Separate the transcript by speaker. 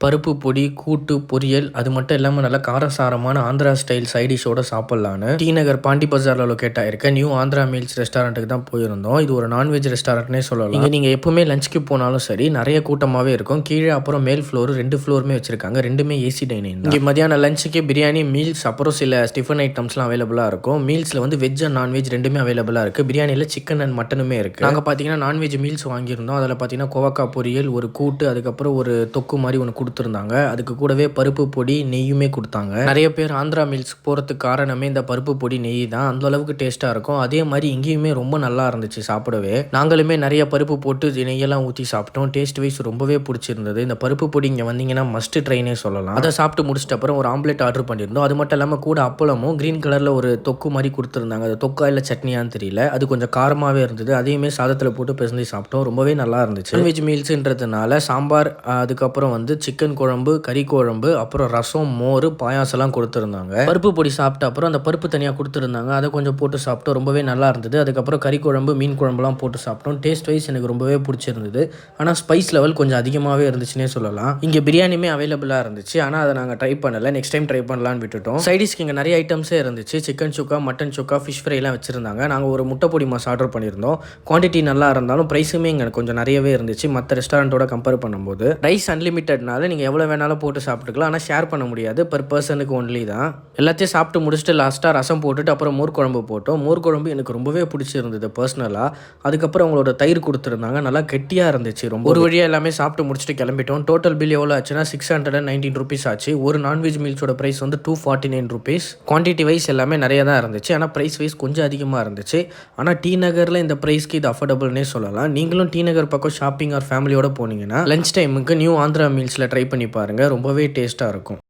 Speaker 1: பருப்பு பொடி, கூட்டு, பொரியல் அது மட்டும் இல்லாமல் நல்லா காரசாரமான ஆந்திரா ஸ்டைல் சைடிஷோட சாப்பிட்லான்னு டி நகர் பாண்டி பஜாரில் லொக்கேட் ஆயிருக்க நியூ ஆந்திரா மீல்ஸ் ரெஸ்டாரண்ட்டுக்கு தான் போயிருந்தோம். இது ஒரு நான்வெஜ் ரெஸ்டாரண்ட்னே சொல்லலாம். இங்கே நீங்கள் எப்பவுமே லஞ்சுக்கு போனாலும் சரி நிறைய கூட்டமாகவே இருக்கும். கீழே அப்புறம் மேல் ஃப்ளோர் 2 ஃப்ளோருமே வச்சிருக்காங்க. ரெண்டுமே ஏசி டைனிங். இங்கே மதியானம் லஞ்சுக்கு பிரியாணி, மீல்ஸ் அப்புறம் சில டிஃபன் ஐட்டம்ஸ்லாம் அவைலபிளாக இருக்கும். மீல்ஸில் வந்து வெஜ் அண்ட் நான்வெஜ் ரெண்டுமே அவைலபிளாக இருக்குது. பிரியாணியில் சிக்கன் அண்ட் மட்டனுமே இருக்குது. நாங்கள் பார்த்தீங்கன்னா நான்வெஜ் மீல்ஸ் வாங்கியிருந்தோம். அதில் பார்த்தீங்கன்னா கோவக்காய் பொரியல், ஒரு கூட்டு, அதுக்கப்புறம் ஒரு தொக்கு மாதிரி ஒன்று கொடுத்துருந்தாங்க. அதுக்கு கூடவே பருப்பு பொடி, நெய்யுமே கொடுத்தாங்க. நிறைய பேர் ஆந்திரா மீல்ஸ் போகிறதுக்கு காரணமே இந்த பருப்பு பொடி, நெய் தான். அந்த அளவுக்கு டேஸ்ட்டாக இருக்கும். அதே மாதிரி இங்கேயுமே ரொம்ப நல்லா இருந்துச்சு சாப்பிடவே. நாங்களுமே நிறைய பருப்பு போட்டு நெய்யெல்லாம் ஊற்றி சாப்பிட்டோம். டேஸ்ட் வைஸ் ரொம்பவே பிடிச்சிருந்தது. இந்த பருப்பு பொடி இங்கே வந்தீங்கன்னா மஸ்ட் ட்ரைனே சொல்லலாம். அதை சாப்பிட்டு முடிச்சிட்ட அப்புறம் ஒரு ஆம்லெட் ஆர்டர் பண்ணியிருந்தோம். அது மட்டும் இல்லாமல் கூட அப்பளமும் கிரீன் கலரில் ஒரு தொக்கு மாதிரி கொடுத்துருந்தாங்க. அது தொக்கா இல்லை சட்னியான்னு தெரியல. அது கொஞ்சம் காரமாகவே இருந்தது. அதையுமே சாதத்தில் போட்டு பிசைஞ்சு சாப்பிட்டோம். ரொம்பவே நல்லா இருந்துச்சு. நான்வெஜ் மீல்ஸ்ன்றதுனால சாம்பார், அதுக்கப்புறம் வந்து சிக்கன் குழம்பு, கறி குழம்பு, அப்புறம் ரசம், மோர், பாயாசம்லாம் கொடுத்துருந்தாங்க. பருப்பு பொடி சாப்பிட்ட அப்புறம் அந்த பருப்பு தனியாக கொடுத்துருந்தாங்க. அதை கொஞ்சம் போட்டு சாப்பிட்டோம். ரொம்பவே நல்லா இருந்தது. அதுக்கப்புறம் கறி குழம்பு, மீன் குழம்புலாம் போட்டு சாப்பிட்டோம். டேஸ்ட் வைஸ் எனக்கு ரொம்பவே பிடிச்சிருந்தது. ஆனால் ஸ்பைஸ் லெவல் கொஞ்சம் அதிகமாகவே இருந்துச்சுன்னே சொல்லலாம். இங்கே பிரியாணியுமே அவைலபிளாக இருந்துச்சு. ஆனால் அதை நாங்கள் ட்ரை பண்ணலை. நெக்ஸ்ட் டைம் ட்ரை பண்ணலான்னு விட்டுட்டோம். சைடிஷ்க்கு இங்கே நிறைய ஐட்டம்ஸே இருந்துச்சு. சிக்கன் சுக்கா, மட்டன் சுக்கா, ஃபிஷ் ஃப்ரைலாம் வச்சுருந்தாங்க. நாங்கள் ஒரு முட்டை பொடி மாஸ் ஆர்டர் பண்ணியிருந்தோம். குவான்டிட்டி நல்லா இருந்தாலும் ப்ரைஸுமே இங்கே கொஞ்சம் நிறையவே இருந்துச்சு மற்ற ரெஸ்டாரண்ட்டோட கம்பேர் பண்ணும்போது. ரைஸ் அன்லிமிட்டட்னால நீங்கள் எவ்வளோ வேணாலும் போட்டு சாப்பிட்டுக்கலாம். ஆனால் ஷேர் பண்ண முடியாது. பர் பர்சனுக்கு ஒன்லி தான். எல்லாத்தையும் சாப்பிட்டு முடிச்சுட்டு லாஸ்ட்டாக ரசம் போட்டுட்டு அப்புறம் மோர் குழம்பு போட்டோம். மோர் குழம்பு எனக்கு ரொம்பவே பிடிச்சிருந்தது பர்சனலாக. அதுக்கப்புறம் அவங்களோட தயிர் கொடுத்துருந்தாங்க. நல்லா கெட்டியாக இருந்துச்சு. ரொம்ப ஒரு வழியாக எல்லாமே சாப்பிட்டு முடிச்சுட்டு கிளம்பிட்டோம். டோட்டல் பில் எவ்வளோ ஆச்சுன்னா 619 rupees ஆச்சு. ஒரு நான்வெஜ் மீல்ஸோட ப்ரைஸ் வந்து 249 rupees. குவான்டிட்டி வைஸ் எல்லாமே நிறைய தான் இருந்துச்சு. ஆனால் ப்ரைஸ் வைஸ் கொஞ்சம் அதிகமாக இருந்துச்சு. ஆனால் டி நகரில் இந்த ப்ரைஸ்க்கு இது அஃபோர்டபுள்னே சொல்லலாம். நீங்களும் டி நகர் பக்கம் ஷாப்பிங் ஆர் ஃபேமிலியோட போனீங்கன்னா லஞ்ச் டைமுக்கு நியூ ஆந்திரா மீல்ஸில் ட்ரை பண்ணி பாருங்கள். ரொம்பவே டேஸ்ட்டாக இருக்கும்.